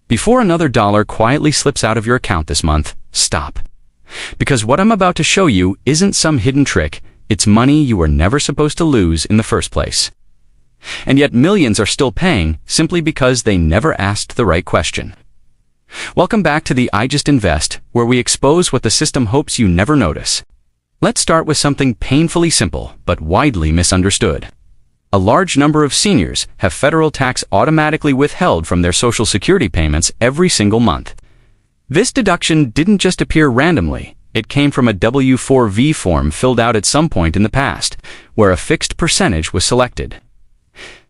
Before another dollar quietly slips out of your account this month, stop. Because what I'm about to show you isn't some hidden trick, it's money you were never supposed to lose in the first place. And yet millions are still paying simply because they never asked the right question. Welcome back to the EIGIST INVEST, where we expose what the system hopes you never notice. Let's start with something painfully simple, but widely misunderstood. A large number of seniors have federal tax automatically withheld from their Social Security payments every single month. This deduction didn't just appear randomly. It came from a W-4V form filled out at some point in the past, where a fixed percentage was selected.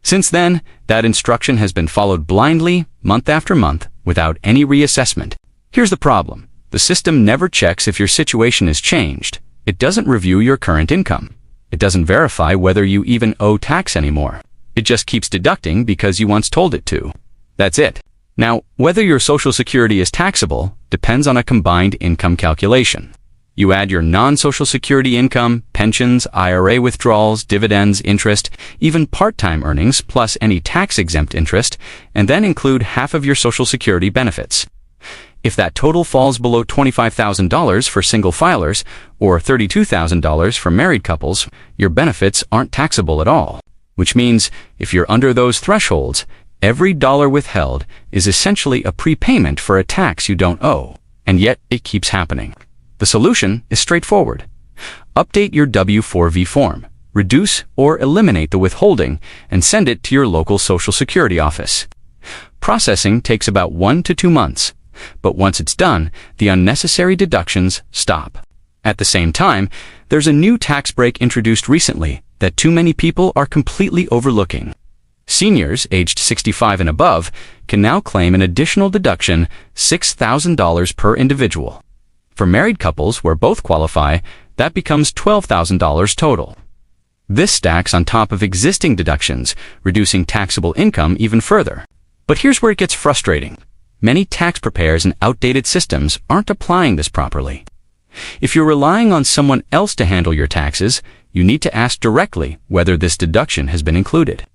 Since then, that instruction has been followed blindly, month after month, without any reassessment. Here's the problem. The system never checks if your situation has changed. It doesn't review your current income. It doesn't verify whether you even owe tax anymore. It just keeps deducting because you once told it to. That's it. Now, whether your Social Security is taxable depends on a combined income calculation. You add your non-Social Security income, pensions, IRA withdrawals, dividends, interest, even part-time earnings, plus any tax-exempt interest, and then include half of your Social Security benefits. If that total falls below $25,000 for single filers or $32,000 for married couples, your benefits aren't taxable at all. Which means, if you're under those thresholds, every dollar withheld is essentially a prepayment for a tax you don't owe, and yet it keeps happening. The solution is straightforward. Update your W-4V form, reduce or eliminate the withholding, and send it to your local Social Security office. Processing takes about 1 to 2 months, but once it's done, the unnecessary deductions stop. At the same time, there's a new tax break introduced recently that too many people are completely overlooking. Seniors aged 65 and above can now claim an additional deduction, $6,000 per individual. For married couples where both qualify, that becomes $12,000 total. This stacks on top of existing deductions, reducing taxable income even further. But here's where it gets frustrating. Many tax preparers and outdated systems aren't applying this properly. If you're relying on someone else to handle your taxes, you need to ask directly whether this deduction has been included.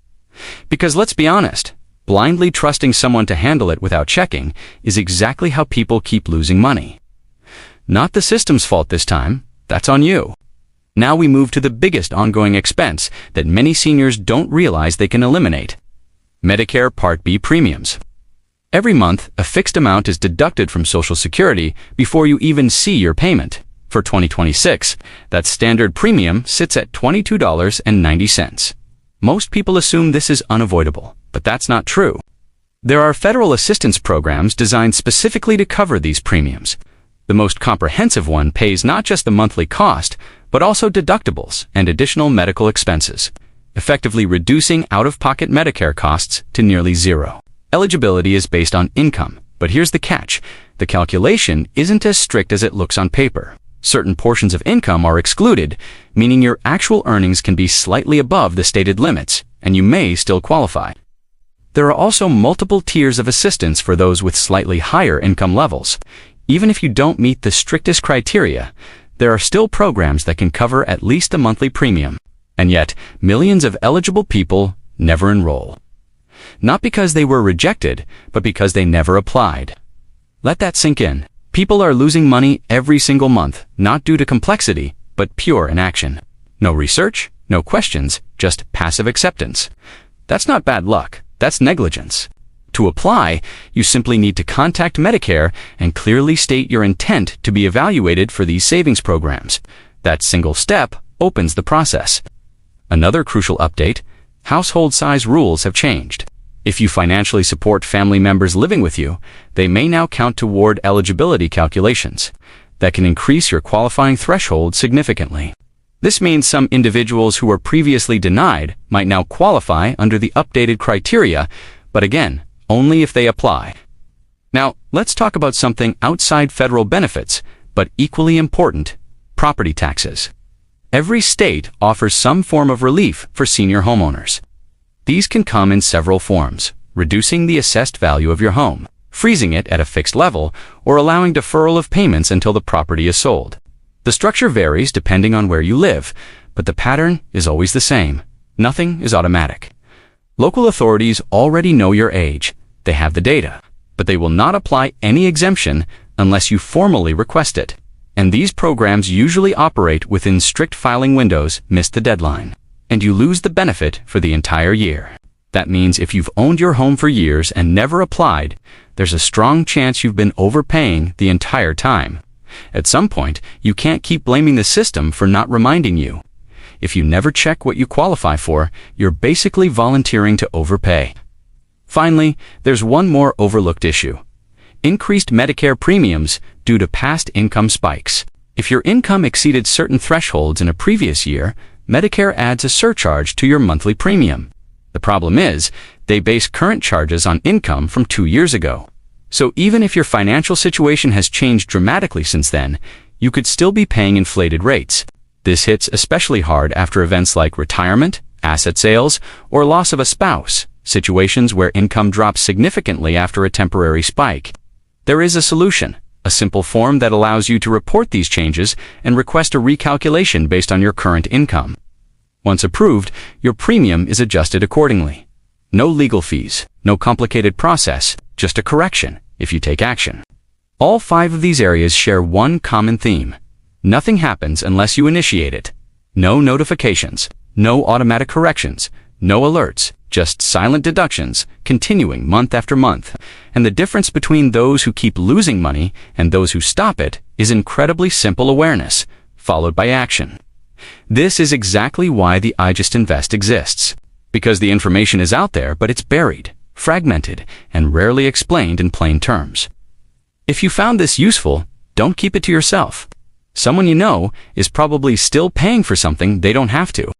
Because let's be honest, blindly trusting someone to handle it without checking is exactly how people keep losing money. Not the system's fault this time, that's on you. Now we move to the biggest ongoing expense that many seniors don't realize they can eliminate: Medicare Part B premiums. Every month, a fixed amount is deducted from Social Security before you even see your payment. For 2026, that standard premium sits at $22.90. Most people assume this is unavoidable, but that's not true. There are federal assistance programs designed specifically to cover these premiums. The most comprehensive one pays not just the monthly cost, but also deductibles and additional medical expenses, effectively reducing out-of-pocket Medicare costs to nearly zero. Eligibility is based on income, but here's the catch. The calculation isn't as strict as it looks on paper. Certain portions of income are excluded, meaning your actual earnings can be slightly above the stated limits, and you may still qualify. There are also multiple tiers of assistance for those with slightly higher income levels. Even if you don't meet the strictest criteria, there are still programs that can cover at least the monthly premium. And yet, millions of eligible people never enroll. Not because they were rejected, but because they never applied. Let that sink in. People are losing money every single month, not due to complexity, but pure inaction. No research, no questions, just passive acceptance. That's not bad luck, that's negligence. To apply, you simply need to contact Medicare and clearly state your intent to be evaluated for these savings programs. That single step opens the process. Another crucial update: household size rules have changed. If you financially support family members living with you, they may now count toward eligibility calculations. That can increase your qualifying threshold significantly. This means some individuals who were previously denied might now qualify under the updated criteria, but again, only if they apply. Now, let's talk about something outside federal benefits, but equally important: property taxes. Every state offers some form of relief for senior homeowners. These can come in several forms: reducing the assessed value of your home, freezing it at a fixed level, or allowing deferral of payments until the property is sold. The structure varies depending on where you live, but the pattern is always the same. Nothing is automatic. Local authorities already know your age. They have the data. but they will not apply any exemption unless you formally request it. And these programs usually operate within strict filing windows, miss the deadline, and you lose the benefit for the entire year. That means if you've owned your home for years and never applied, there's a strong chance you've been overpaying the entire time. At some point, you can't keep blaming the system for not reminding you. If you never check what you qualify for, you're basically volunteering to overpay. Finally, there's one more overlooked issue: increased Medicare premiums due to past income spikes. If your income exceeded certain thresholds in a previous year, Medicare adds a surcharge to your monthly premium. The problem is, they base current charges on income from 2 years ago. So even if your financial situation has changed dramatically since then, you could still be paying inflated rates. This hits especially hard after events like retirement, asset sales, or loss of a spouse, situations where income drops significantly after a temporary spike. There is a solution, a simple form that allows you to report these changes and request a recalculation based on your current income. Once approved, your premium is adjusted accordingly. No legal fees, no complicated process, just a correction if you take action. All 5 of these areas share one common theme. Nothing happens unless you initiate it. No notifications, no automatic corrections, no alerts, just silent deductions, continuing month after month. And the difference between those who keep losing money and those who stop it is incredibly simple awareness, followed by action. This is exactly why the EIGIST INVEST exists. Because the information is out there, but it's buried, fragmented, and rarely explained in plain terms. If you found this useful, don't keep it to yourself. Someone you know is probably still paying for something they don't have to.